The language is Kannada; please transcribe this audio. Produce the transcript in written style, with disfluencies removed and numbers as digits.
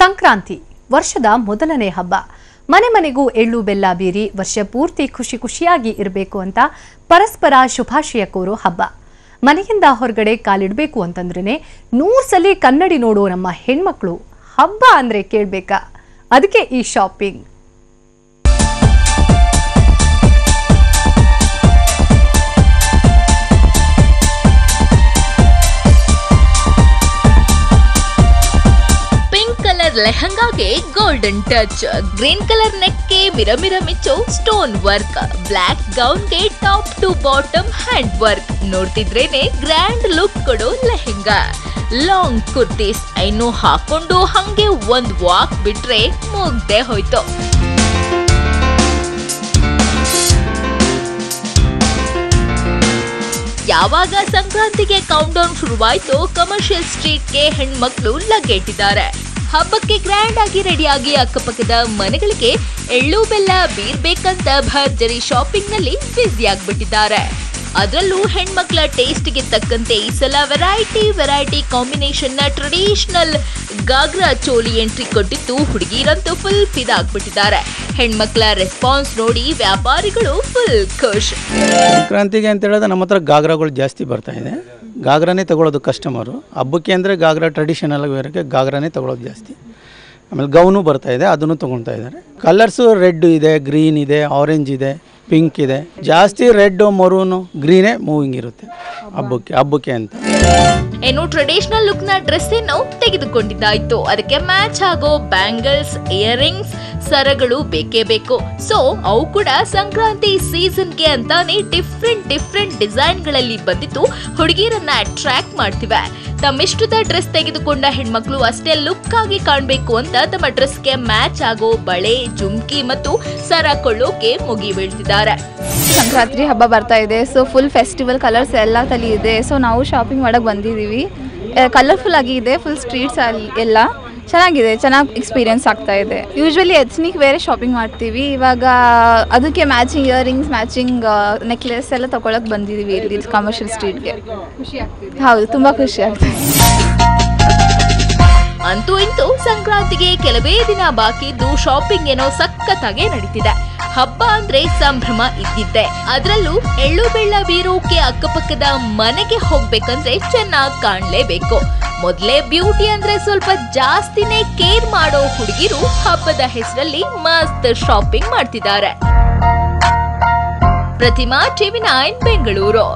ಸಂಕ್ರಾಂತಿ ವರ್ಷದ ಮೊದಲನೇ ಹಬ್ಬ. ಮನೆ ಮನೆಗೂ ಎಳ್ಳು ಬೆಲ್ಲ ಬೀರಿ ವರ್ಷ ಪೂರ್ತಿ ಖುಷಿ ಖುಷಿಯಾಗಿ ಇರಬೇಕು ಅಂತ ಪರಸ್ಪರ ಶುಭಾಶಯ ಕೋರೋ ಹಬ್ಬ. ಮನೆಯಿಂದ ಹೊರಗಡೆ ಕಾಲಿಡಬೇಕು ಅಂತಂದ್ರೇನೆ 100 ಸಲ ಕನ್ನಡಿ ನೋಡೋ ನಮ್ಮ ಹೆಣ್ಮಕ್ಳು ಹಬ್ಬ ಅಂದ್ರೆ ಕೇಳಬೇಕಾ? ಅದಕ್ಕೆ ಈ ಶಾಪಿಂಗ್. ಲೆಹಂಗಾಗೆ ಗೋಲ್ಡನ್ ಟಚ್, ಗ್ರೀನ್ ಕಲರ್ ನೆಕ್ಗೆ ಮಿರಮಿರ ಮಿಚ್ಚೋ ಸ್ಟೋನ್ ವರ್ಕ್, ಬ್ಲಾಕ್ ಗೌನ್ಗೆ top to bottom hand work, ನೋಡ್ತಿದ್ರೇನೆ ಗ್ರ್ಯಾಂಡ್ ಲುಕ್ ಕೊಡೋ ಲೆಹಂಗಾ. ಲಾಂಗ್ ಕುರ್ತೀಸ್ ಇನ್ನು ಹಾಕೊಂಡು ಹಂಗೆ ಒಂದ್ ವಾಕ್ ಬಿಟ್ರೆ ಮುಗ್ದೆ ಹೋಯ್ತು. ಯಾವಾಗ ಸಂಕ್ರಾಂತಿಗೆ ಕೌಂಟ್ ಡೌನ್ ಶುರುವಾಯ್ತು, ಕಮರ್ಷಿಯಲ್ ಸ್ಟ್ರೀಟ್ಗೆ ಹೆಣ್ಮಕ್ಳು ಲಗ್ಗೆಟ್ಟಿದ್ದಾರೆ. ಹಬ್ಬಕ್ಕೆ ಗ್ರ್ಯಾಂಡ್ ಆಗಿ ರೆಡಿಯಾಗಿ ಅಕ್ಕಪಕ್ಕದ ಮನೆಗಳಿಗೆ ಎಳ್ಳು ಬೆಲ್ಲ ಬೀರ್ಬೇಕಂತ ಭರ್ಜರಿ ಶಾಪಿಂಗ್ ನಲ್ಲಿ ಬ್ಯುಸಿ ಆಗ್ಬಿಟ್ಟಿದ್ದಾರೆ. ಅದರಲ್ಲೂ ಹೆಣ್ಮಕ್ಳ ಟೇಸ್ಟ್ಗೆ ತಕ್ಕಂತೆ ಈ ಸಲ ವೆರೈಟಿ ಕಾಂಬಿನೇಷನ್ ನ ಟ್ರೆಡಿಷನಲ್ ಗಾಗ್ರಾ ಚೋಲಿ ಎಂಟ್ರಿ ಕೊಟ್ಟಿದ್ದು ಹುಡುಗಿರಂತೂ ಫುಲ್ ಫಿದಾಗ್ಬಿಟ್ಟಿದ್ದಾರೆ. ಹೆಣ್ಮಕ್ಳ ರೆಸ್ಪಾನ್ಸ್ ನೋಡಿ ವ್ಯಾಪಾರಿಗಳು ಫುಲ್ ಖುಷ್. ಸಂಕ್ರಾಂತಿಗೆ ಅಂತ ಹೇಳಿದ್ರೆ ನಮ್ಮ ಹತ್ರ ಗಾಗ್ರಾಗಳು ಜಾಸ್ತಿ ಬರ್ತಾ ಇದೆ. ಗಾಗ್ರಾನೇ ತಗೊಳ್ಳೋದು ಕಸ್ಟಮರು. ಹಬ್ಬಕ್ಕೆ ಅಂದರೆ ಗಾಗ್ರಾ ಟ್ರೆಡಿಷನಲ್ ವೇರ್ಗೆ ಗಾಗ್ರಾನೇ ತಗೊಳ್ಳೋದು ಜಾಸ್ತಿ. ಆಮೇಲೆ ಗೌನು ಬರ್ತಾ ಇದೆ, ಅದನ್ನು ತೊಗೊಳ್ತಾ ಇದ್ದಾರೆ. ಕಲರ್ಸು ರೆಡ್ ಇದೆ, ಗ್ರೀನ್ ಇದೆ, ಆರೆಂಜ್ ಇದೆ, ಪಿಂಕ್ ಇದೆ. ಜಾಸ್ತಿ ರೆಡ್, ಮರೂನು, ಗ್ರೀನೇ ಮೂವಿಂಗ್ ಇರುತ್ತೆ ಹಬ್ಬಕ್ಕೆ ಅಂತ. ಏನು ಟ್ರೆಡಿಷನಲ್ ಲುಕ್ ನ ಡ್ರೆಸ್ ಏನು ತೆಗೆದುಕೊಂಡಿದ್ದಾಯ್ತು. ಅದಕ್ಕೆ ಮ್ಯಾಚ್ ಆಗೋ ಬ್ಯಾಂಗಲ್ಸ್, ಇಯರಿಂಗ್ಸ್, ಸರಗಳು ಬೇಕೇ ಬೇಕು. ಸೊ ಅವು ಕೂಡ ಸಂಕ್ರಾಂತಿ ಸೀಸನ್ಗೆ ಅಂತಾನೆ ಡಿಫ್ರೆಂಟ್ ಡಿಸೈನ್ ಗಳಲ್ಲಿ ಬಂದಿದ್ದು ಹುಡುಗಿರನ್ನ ಅಟ್ರಾಕ್ಟ್ ಮಾಡ್ತಿವೆ. ತಮ್ಮಿಷ್ಟದ ಡ್ರೆಸ್ ತೆಗೆದುಕೊಂಡ ಹೆಣ್ಮಕ್ಳು ಅಷ್ಟೇ ಲುಕ್ ಆಗಿ ಕಾಣಬೇಕು ಅಂತ ತಮ್ಮ ಡ್ರೆಸ್ಗೆ ಮ್ಯಾಚ್ ಆಗೋ ಬಳೆ, ಜುಮ್ಕಿ ಮತ್ತು ಸರ ಕೊಳ್ಳೋಕೆ ಮುಗಿ ಬೀಳ್ತಿದ್ದಾರೆ. ಸಂಕ್ರಾಂತಿ ಹಬ್ಬ ಬರ್ತಾ ಇದೆ. ಸೊ ಫುಲ್ ಫೆಸ್ಟಿವಲ್ ಕಲರ್ಸ್ ಎಲ್ಲ ತಲಿ ಇದೆ. ಸೊ ನಾವು ಶಾಪಿಂಗ್ ಮಾಡಕ್ ಬಂದಿದ್ದೀವಿ. ಕಲರ್ಫುಲ್ ಆಗಿ ಇದೆ, ಫುಲ್ ಸ್ಟ್ರೀಟ್ಸ್ ಅಲ್ಲಿ ಎಲ್ಲ ಚೆನ್ನಾಗಿದೆ, ಚೆನ್ನಾಗಿ ಎಕ್ಸ್ಪೀರಿಯನ್ಸ್ ಆಗ್ತಾ ಇದೆ. ಯೂಶ್ವಲಿ ಎಥ್ನಿಕ್ ವೇರೆ ಶಾಪಿಂಗ್ ಮಾಡ್ತೀವಿ. ಇವಾಗ ಅದಕ್ಕೆ ಮ್ಯಾಚಿಂಗ್ ಇಯರಿಂಗ್ಸ್, ಮ್ಯಾಚಿಂಗ್ ನೆಕ್ಲೆಸ್ ಎಲ್ಲ ತಗೊಳಕ್ ಬಂದಿದ್ದೀವಿ ಇಲ್ಲಿ ಕಮರ್ಷಿಯಲ್ ಸ್ಟ್ರೀಟ್ಗೆ. ಹೌದು, ತುಂಬಾ ಖುಷಿ ಆಗ್ತದೆ. ಅಂತೂ ಇಂತೂ ಸಂಕ್ರಾಂತಿಗೆ ಕೆಲವೇ ದಿನ ಬಾಕಿ ಇದ್ದು ಶಾಪಿಂಗ್ ಏನೋ ಸಖತ್ತಾಗೆ ನಡೀತಿದೆ. ಹಬ್ಬ ಅಂದ್ರೆ ಸಂಭ್ರಮ ಇದ್ದಿದ್ದೆ. ಅದರಲ್ಲೂ ಎಳ್ಳು ಬೆಲ್ಲ ಬೀರೋಕೆ ಅಕ್ಕಪಕ್ಕದ ಮನೆಗೆ ಹೋಗ್ಬೇಕಂದ್ರೆ ಚೆನ್ನಾಗಿ ಕಾಣ್ಲೇಬೇಕು. ಮೊದಲೇ ಬ್ಯೂಟಿ ಅಂದ್ರೆ ಸ್ವಲ್ಪ ಜಾಸ್ತಿನೇ ಕೇರ್ ಮಾಡೋ ಹುಡುಗಿರು ಹಬ್ಬದ ಹೆಸರಲ್ಲಿ ಮಸ್ತ್ ಶಾಪಿಂಗ್ ಮಾಡ್ತಿದ್ದಾರೆ. ಪ್ರತಿಮಾ, TV9 ಬೆಂಗಳೂರು.